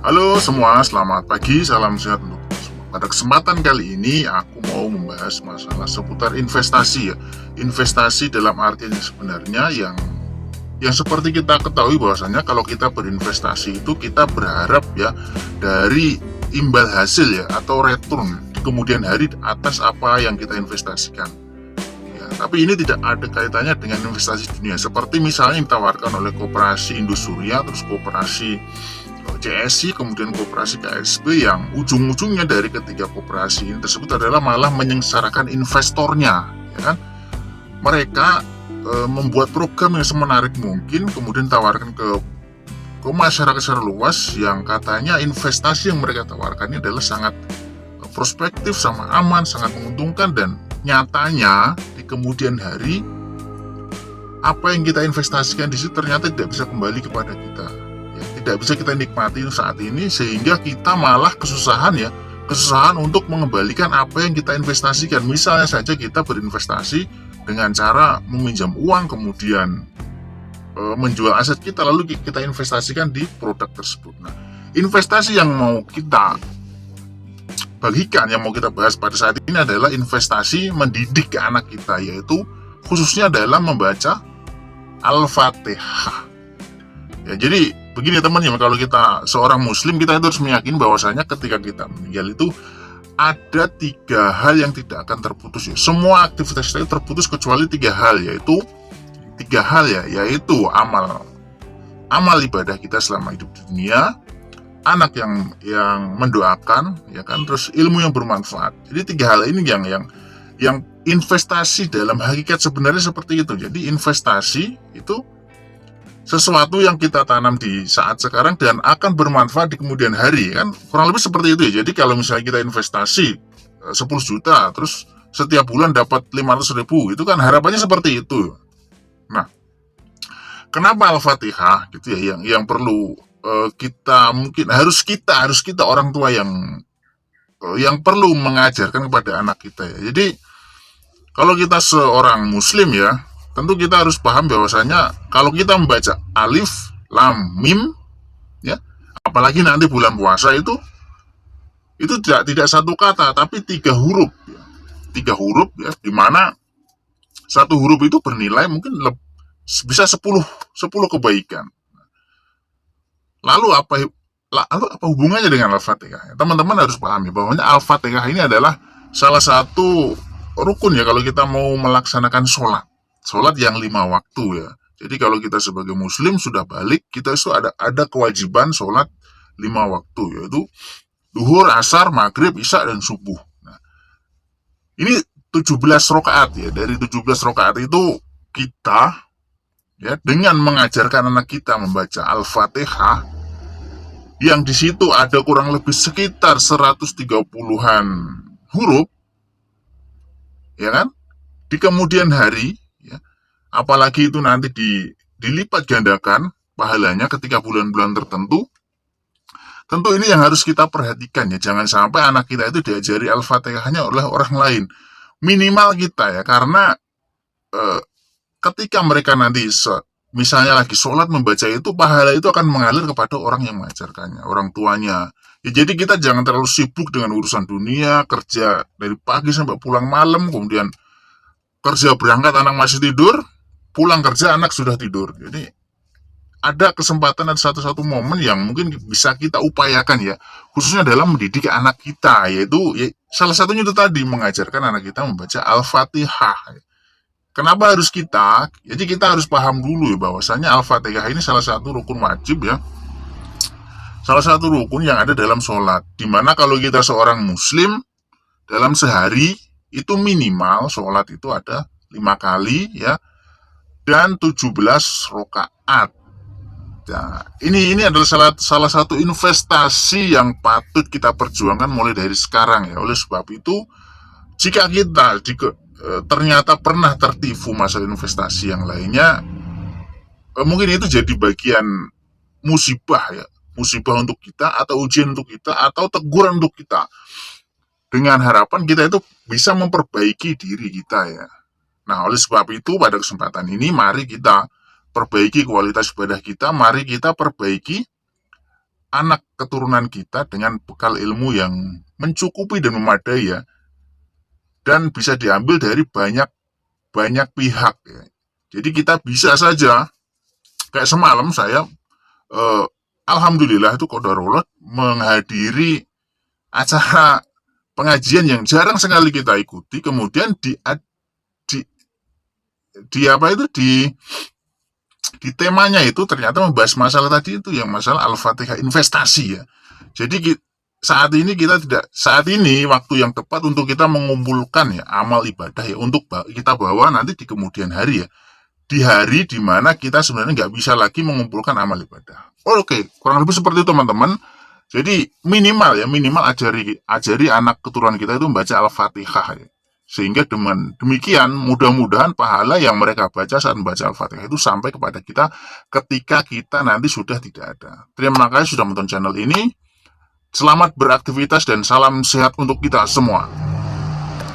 Halo semua, selamat pagi, salam sehat untuk semua. Pada kesempatan kali ini aku mau membahas masalah seputar investasi ya. Investasi dalam artian yang sebenarnya yang seperti kita ketahui bahwasanya kalau kita berinvestasi itu kita berharap ya dari imbal hasil ya atau return di kemudian hari atas apa yang kita investasikan. Ya, tapi ini tidak ada kaitannya dengan investasi dunia. Seperti misalnya yang ditawarkan oleh Koperasi Indosuria, terus Koperasi CSI, kemudian Koperasi KSB yang ujung-ujungnya dari ketiga koperasi ini tersebut adalah malah menyengsarakan investornya, ya kan? Mereka membuat program yang semenarik mungkin, kemudian tawarkan ke masyarakat secara luas yang katanya investasi yang mereka tawarkan ini adalah sangat prospektif, sama aman, sangat menguntungkan, dan nyatanya di kemudian hari apa yang kita investasikan di situ ternyata tidak bisa kembali kepada kita. Tidak bisa kita nikmati saat ini, sehingga kita malah kesusahan untuk mengembalikan apa yang kita investasikan. Misalnya saja kita berinvestasi dengan cara meminjam uang, kemudian menjual aset kita, lalu kita investasikan di produk tersebut. Nah, investasi yang mau kita bagikan, yang mau kita bahas pada saat ini adalah investasi mendidik ke anak kita, yaitu khususnya dalam membaca Al-Fatihah. Ya, jadi begini teman-teman, kalau kita seorang muslim, kita harus meyakini bahwasanya ketika kita meninggal itu ada 3 hal yang tidak akan terputus ya. Semua aktivitas kita terputus kecuali 3 hal, yaitu amal ibadah kita selama hidup di dunia, anak yang mendoakan, ya kan, terus ilmu yang bermanfaat. Jadi 3 hal ini yang investasi dalam hakikat sebenarnya seperti itu. Jadi investasi itu sesuatu yang kita tanam di saat sekarang dan akan bermanfaat di kemudian hari, kan kurang lebih seperti itu ya. Jadi kalau misalnya kita investasi 10 juta terus setiap bulan dapat 500 ribu, itu kan harapannya seperti itu. Nah, kenapa Al-Fatihah gitu ya yang perlu kita mungkin harus kita orang tua yang perlu mengajarkan kepada anak kita ya. Jadi kalau kita seorang muslim ya, tentu kita harus paham bahwasanya kalau kita membaca alif, lam, mim, ya, apalagi nanti bulan puasa itu tidak satu kata, tapi 3 huruf, ya. 3 huruf ya, dimana satu huruf itu bernilai mungkin bisa 10 kebaikan. Lalu apa hubungannya dengan Al-Fatihah? Teman-teman harus pahami bahwa Al-Fatihah ini adalah salah satu rukun ya kalau kita mau melaksanakan sholat yang 5 waktu ya. Jadi kalau kita sebagai muslim sudah balik, kita itu ada kewajiban sholat 5 waktu, yaitu duhur, asar, maghrib, isya, dan subuh. Nah, ini 17 rakaat ya. Dari 17 rakaat itu kita ya dengan mengajarkan anak kita membaca Al-Fatihah, yang di situ ada kurang lebih sekitar 130-an huruf, ya kan? Di kemudian hari, apalagi itu nanti dilipat gandakan pahalanya ketika bulan-bulan tertentu. Tentu ini yang harus kita perhatikan ya, jangan sampai anak kita itu diajari Al-Fatihahnya oleh orang lain. Minimal kita ya, karena ketika mereka nanti misalnya lagi sholat membaca itu, pahala itu akan mengalir kepada orang yang mengajarkannya, orang tuanya. Ya, jadi kita jangan terlalu sibuk dengan urusan dunia, kerja dari pagi sampai pulang malam, kemudian kerja berangkat anak masih tidur, pulang kerja anak sudah tidur. Jadi ada kesempatan, ada satu momen yang mungkin bisa kita upayakan ya, khususnya dalam mendidik anak kita, yaitu salah satunya itu tadi, mengajarkan anak kita membaca Al-Fatihah. Kenapa harus kita? Jadi kita harus paham dulu ya bahwasanya Al-Fatihah ini salah satu rukun wajib ya, salah satu rukun yang ada dalam sholat, dimana kalau kita seorang muslim dalam sehari itu minimal sholat itu ada 5 kali ya, dan 17 rakaat. Nah, ini adalah salah satu investasi yang patut kita perjuangkan mulai dari sekarang ya. Oleh sebab itu, jika kita ternyata pernah tertipu masalah investasi yang lainnya, mungkin itu jadi bagian musibah ya, musibah untuk kita, atau ujian untuk kita, atau teguran untuk kita, dengan harapan kita itu bisa memperbaiki diri kita ya. Nah, oleh sebab itu pada kesempatan ini mari kita perbaiki kualitas ibadah kita, mari kita perbaiki anak keturunan kita dengan bekal ilmu yang mencukupi dan memadai ya, dan bisa diambil dari banyak pihak ya. Jadi kita bisa saja, kayak semalam saya alhamdulillah itu qadarullah menghadiri acara pengajian yang jarang sekali kita ikuti, kemudian di, di apa itu di temanya itu ternyata membahas masalah tadi itu, yang masalah Al-Fatihah investasi ya. Jadi saat ini waktu yang tepat untuk kita mengumpulkan ya amal ibadah ya, untuk kita bawa nanti di kemudian hari ya, di hari dimana kita sebenarnya nggak bisa lagi mengumpulkan amal ibadah. Oke, kurang lebih seperti itu teman-teman. Jadi minimal ajari anak keturunan kita itu membaca Al-Fatihah ya. Sehingga dengan demikian mudah-mudahan pahala yang mereka baca saat membaca Al-Fatihah itu sampai kepada kita ketika kita nanti sudah tidak ada. Terima kasih sudah menonton channel ini. Selamat beraktivitas dan salam sehat untuk kita semua.